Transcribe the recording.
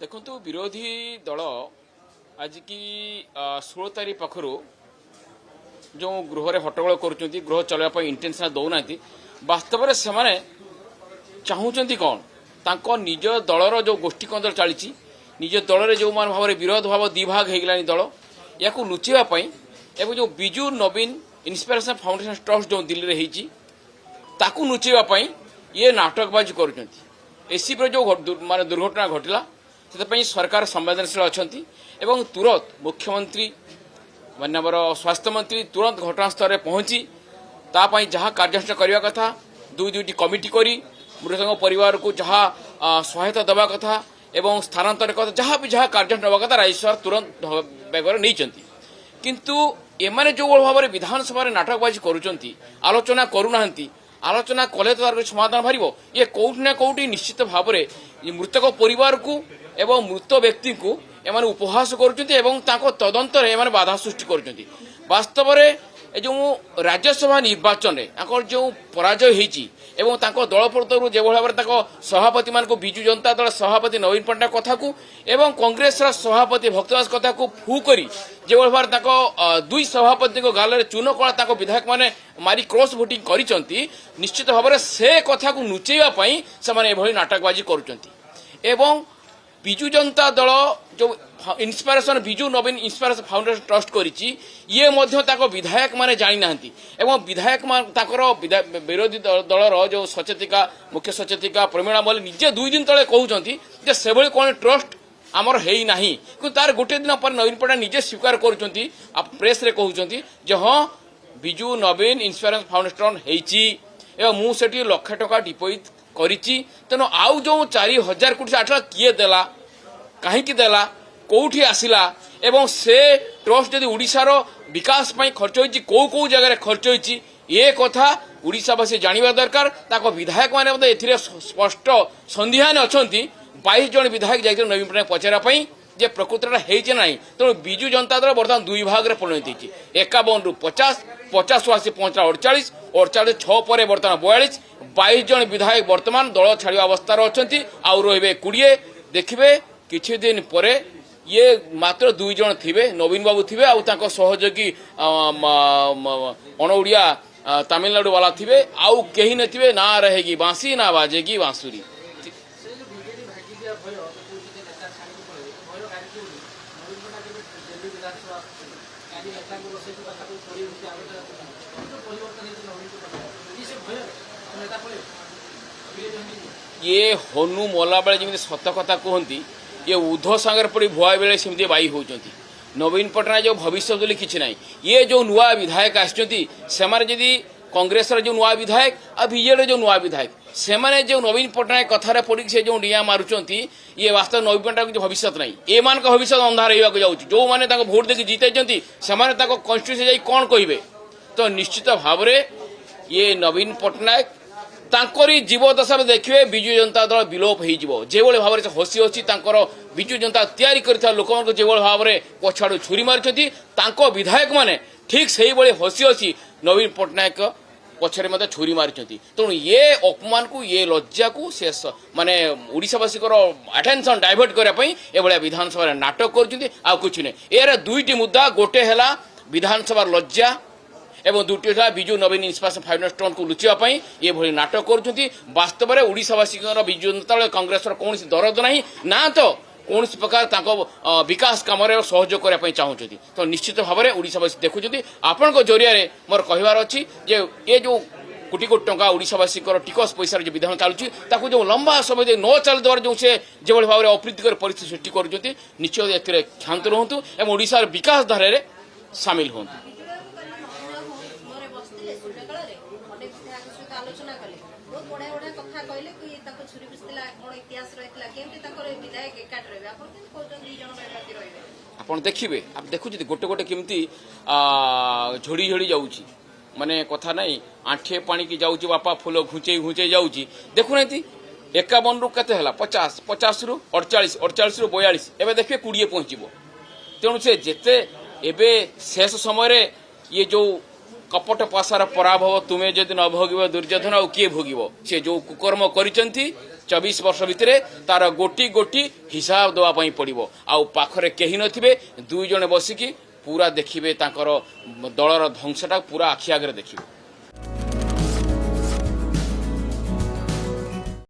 देखो विरोधी दल आज की 16 तारीख पाखर जो गृह हट्टगोल कर गृह चलवाई इंटेंशन दौना वास्तव में से चाहूँगी कौन तांको निज दलर जो गोष्ठी कंदल चली निज दल जो मान भाव विरोध भाव दिभाग होगला दल या लुचापी एवं जो विजु नवीन इंस्पिरेशन फाउंडेशन ट्रस्ट जो दिल्ली में होती लुचापी ये नाटकबाजी कर एसीपी जो माने दुर्घटना घटला से सरकार संवेदनशील अच्छा तुरंत मुख्यमंत्री मानवर स्वास्थ्य मंत्री तुरंत घटनास्थल में पहुंची तापाई जहाँ कार्यानुष्ठान करने कथा दुईटी कमिटी करी मृतक परिवार को जहाँ सहायता देवा कथा एवं स्थानांतर कथा जहाँ भी जहाँ कार्यानुष्ठान होगा कथा राज्य सरकार तुरंत बेगर नहीं किंतु एमाने जो भाव में विधानसभा नाटकबाजी करुँच आलोचना करूना आलोचना कले तो समाधान बाहर ये कौटि ना कौटि निश्चित भाव में मृतक परिवार को एवं मृत व्यक्ति को एमाने उपहास करुँच तदंतर एमाने बाधा सृष्टि करुँच वास्तव में जो राज्यसभा निर्वाचन में जो पराजय होती दल तरफ जो भाव में सभापति मान विजु जनता दल सभापति नवीन पट्टनायक कथा को एवं कांग्रेस सभापति भक्तदास कथा को फू करी जो भाव दुई सभापति गाल चून कला विधायक मैंने मारी क्रॉस भोटिंग करिसेंती निश्चित भाव में से कथा को नुचेवाई से नाटकबाजी करुँच विजु जनता दल जो इंस्पिरेशन विजु नवीन इंस्पिरेशन फाउंडेशन ट्रस्ट करिछि ये विधायक माने जानी नाहंती एवं विधायक विरोधी दलर जो सचेतिका मुख्य सचेतिका प्रमीणा मल्लिक निजे 2 दिन तले कहउछंती जे सेभଳି कोन ट्रस्ट आमर हेई नाही कि तार गोटे दिन पर नवीन पट्टनायक निजे स्वीकार करूछंती प्रेस रे कहउछंती जे हां विजु नवीन इंस्पिरेशन फाउंडेशन हेइछि एवं मु सेठी लाख टका डिपोजिट करिछि तेनो आउ जो 4000 कोटी 8 लाख किए देला कहीं देला कौटी आसला एवं से ट्रस्ट जदि ओडिशार विकास पई खर्च होइछि को जगह खर्च होइछि ये कथा ओडिशावासी जानिबा दरकार ताको विधायक माने एथिरे स्पष्ट संदिहान अछंती 22 जन विधायक जाइथिले नवीन पट्टनायक पचारा पई जे प्रकृतटा हेइछि नाही तो विजु जनता दल वर्तमान दुई भाग रे परिणत होइछि 51 रु 50 50 आसी पहुंचला 48 48 6 पर वर्तमान 42 22 जन विधायक वर्तमान दल छाड़ी अवस्था अछंती आउ रहिबे 20 देखिबे किछि दिन परे ये मात्र 2 जन थिबे नवीन बाबू थिबे आउ ताको सहयोगी अणओडिया तमिलनाडु वाला थिबे आउ केही नथिबे ना रहेगी बांसी ना बाजेगी बांसुरी ये हनु मला बेले जमी सत कथा कहती ये उध सांगे पड़ी भुआ बेले सेमती बाई होती नवीन पट्टनायक जो भविष्य बोली किसी ना ये जो नुआ विधायक आदि कांग्रेस जो नुआ विधायक आ बीजेडी जो नुआ विधायक से जो नवीन पट्टनायक कथार पड़ी से जो डिया मारुंट ये वास्तव नवीन पट्टनायक भविष्य ना ये भविष्य अंधार होगा जाऊँगी जो मैंने भोट देखिए जीते से कन्स्टिट्यूएंसी जाई कौन कहे तो निश्चित भाव में ये नवीन पट्टनायक तांकरी जीवदशा में देखिए विजु जनता दल विलोप हो भाव में हसी हसी विजु जनता तैयारी कर लोक जो भाव में पछाड़ू छुरी मारी विधायक माने ठीक से हसी हसी नवीन पट्टनायक पछरे मत छुरी मारी तेणु ये अपमान को ये लज्जा को से माने ओडिशावासी अटेंशन डाइवर्ट करने ये विधानसभा नाटक कर कुछ नहीं यार 2टी मुद्दा गोटे है विधानसभा लज्जा एवं दुटी था विजु नवीन इंस्पिरेशन फाउंडेशन को लुचापी ये भली नाटक कर वास्तव में ओडिशावासी विजु जनता दल कांग्रेस कौन दरद ना तो कौन प्रकार विकास कम सहयोग करने चाहूँगी तो निश्चित भाव में ओडिशावासी देखुं आपण जरिया मोर कहबार अच्छी जे ये जो कोटी कोटी टंका ओडिशावासी टिकस पैसा जो विधान चलुची जो लंबा समय न चल देवार जो से जो भाव में अप्रीतिकर परिस्थिति सृष्टि कर निश्चय क्षांत रुहतु और ओडिशार विकास धारे सामिल हूँ आप देखिए आप देखुं गोटे गोटे केमती झोड़ी झोड़ी जाऊँगी माने कथा नहीं आंठे पानी की जाऊँगी बापा फूल घुंचे घुंचे जाऊँगी देखुना 51 रु केते 50 50 रु 48 48 रु 42 एवं देखिए 20 पहुँचब तेणु से जेते एबे शेष समय ये जो कपट पासार पराभव तुम्हें जदि न भोग दुर्योधन आउ किए भोग से जो कुकर्म कर 24 वर्ष भितर तार गोटी गोटी हिसाब देवाई पड़ो आउ पाखरे कहीं नथिबे दुई जण बसिकी पूरा देखिबे तांकर दलर ध्वंसटा पूरा आखि आगे देखिबे।